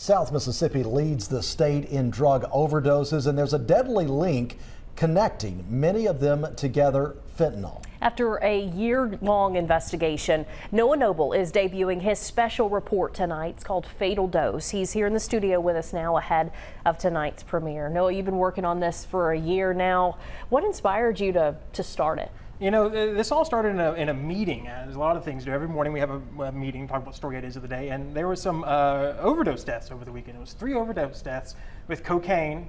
South Mississippi leads the state in drug overdoses, and there's a deadly link connecting many of them together: fentanyl. After a year-long investigation, Noah Noble is debuting his special report tonight. It's called Fatal Dose. He's here in the studio with us now ahead of tonight's premiere. Noah, you've been working on this for a year now. What inspired you to start it? You know, this all started in a meeting, as a lot of things do. Every morning we have a meeting, talk about story ideas of the day, and there was some overdose deaths over the weekend. It was 3 overdose deaths with cocaine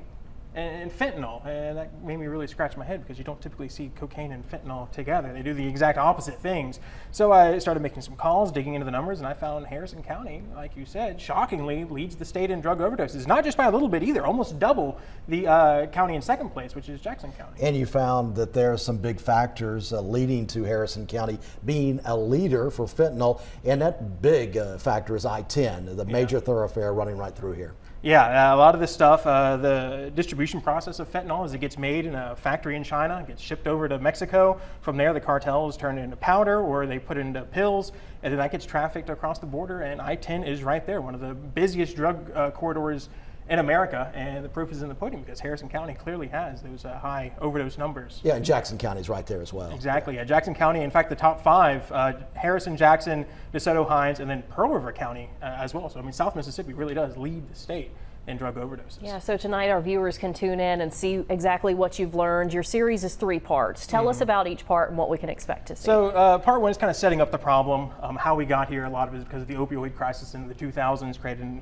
and fentanyl, and that made me really scratch my head because you don't typically see cocaine and fentanyl together. They do the exact opposite things. So I started making some calls, digging into the numbers, and I found Harrison County, like you said, shockingly leads the state in drug overdoses. Not just by a little bit either, almost double the county in second place, which is Jackson County. And you found that there are some big factors leading to Harrison County being a leader for fentanyl, and that big factor is I-10, the major thoroughfare running right through here. Yeah, a lot of this stuff, the distribution process of fentanyl is it gets made in a factory in China, gets shipped over to Mexico. From there, the cartels turn it into powder or they put it into pills, and then that gets trafficked across the border, and I-10 is right there, one of the busiest drug corridors in America, and the proof is in the pudding because Harrison County clearly has those high overdose numbers. Yeah, and Jackson County is right there as well. Exactly, yeah. Jackson County, in fact, the top 5, Harrison, Jackson, DeSoto, Hines, and then Pearl River County as well. So, I mean, South Mississippi really does lead the state in drug overdoses. Yeah, so tonight our viewers can tune in and see exactly what you've learned. Your series is 3 parts. Tell us about each part and what we can expect to see. So part 1 is kind of setting up the problem, how we got here. A lot of it is because of the opioid crisis in the 2000s, created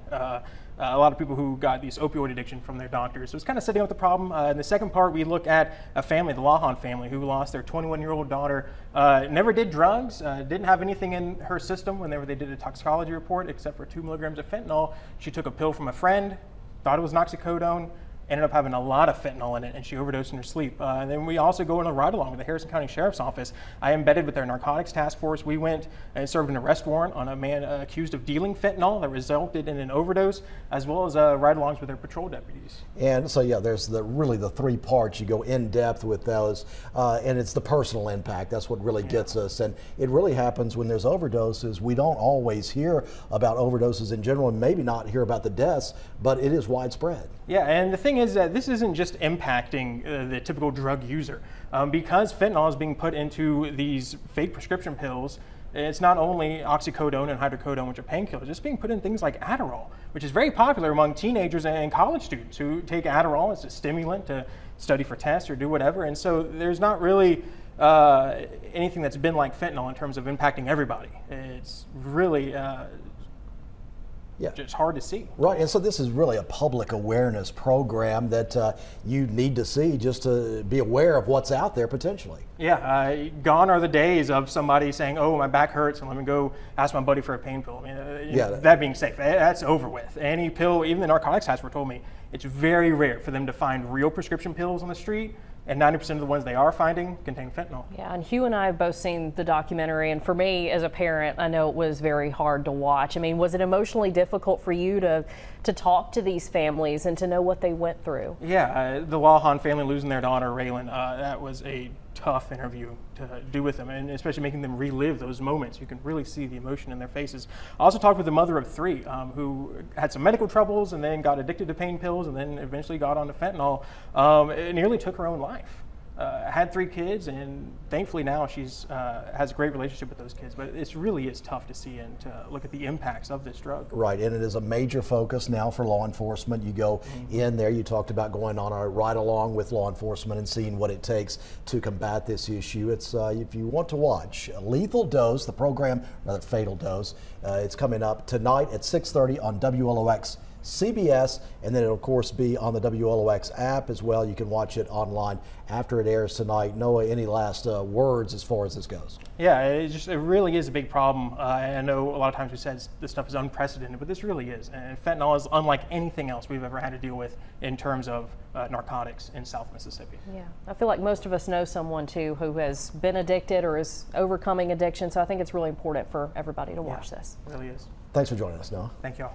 a lot of people who got these opioid addiction from their doctors. So it's kind of setting up the problem. In the second part, we look at a family, the Lawhon family, who lost their 21-year-old daughter, never did drugs, didn't have anything in her system whenever they did a toxicology report except for 2 milligrams of fentanyl. She took a pill from a friend, thought it was oxycodone, ended up having a lot of fentanyl in it, and she overdosed in her sleep. And then we also go on a ride along with the Harrison County Sheriff's Office. I embedded with their narcotics task force. We went and served an arrest warrant on a man accused of dealing fentanyl that resulted in an overdose, as well as ride-alongs with their patrol deputies. And so, yeah, there's really the 3 parts. You go in depth with those, and it's the personal impact. That's what really gets us. And it really happens when there's overdoses. We don't always hear about overdoses in general, and maybe not hear about the deaths, but it is widespread. Yeah, and the thing is that this isn't just impacting the typical drug user. Because fentanyl is being put into these fake prescription pills, it's not only oxycodone and hydrocodone, which are painkillers, it's being put in things like Adderall, which is very popular among teenagers and college students who take Adderall as a stimulant to study for tests or do whatever. And so there's not really anything that's been like fentanyl in terms of impacting everybody. It's really just hard to see. Right, and so this is really a public awareness program that you need to see just to be aware of what's out there potentially. Yeah, gone are the days of somebody saying, oh, my back hurts and let me go ask my buddy for a pain pill. I mean, that being safe, that's over with. Any pill, even the narcotics task force told me, it's very rare for them to find real prescription pills on the street, and 90% of the ones they are finding contain fentanyl. Yeah, and Hugh and I have both seen the documentary, and for me as a parent, I know it was very hard to watch. I mean, was it emotionally difficult for you to talk to these families and to know what they went through? Yeah, the Lawhon family losing their daughter, Raylan, that was a tough interview to do with them, and especially making them relive those moments. You can really see the emotion in their faces. I also talked with the mother of 3 who had some medical troubles and then got addicted to pain pills and then eventually got onto fentanyl. It nearly took her own life. Had 3 kids, and thankfully now she's has a great relationship with those kids, but it really is tough to see and to look at the impacts of this drug. Right, and it is a major focus now for law enforcement. You go in there, you talked about going on a ride along with law enforcement and seeing what it takes to combat this issue. It's if you want to watch Lethal Dose, the program, rather Fatal Dose, it's coming up tonight at 6:30 on WLOX CBS, and then it'll of course be on the WLOX app as well. You can watch it online after it airs tonight. Noah, any last words as far as this goes? Yeah, it really is a big problem. I know a lot of times we said this stuff is unprecedented, but this really is. And fentanyl is unlike anything else we've ever had to deal with in terms of narcotics in South Mississippi. Yeah, I feel like most of us know someone too who has been addicted or is overcoming addiction, so I think it's really important for everybody to watch this. It really is. Thanks for joining us, Noah. Thank y'all.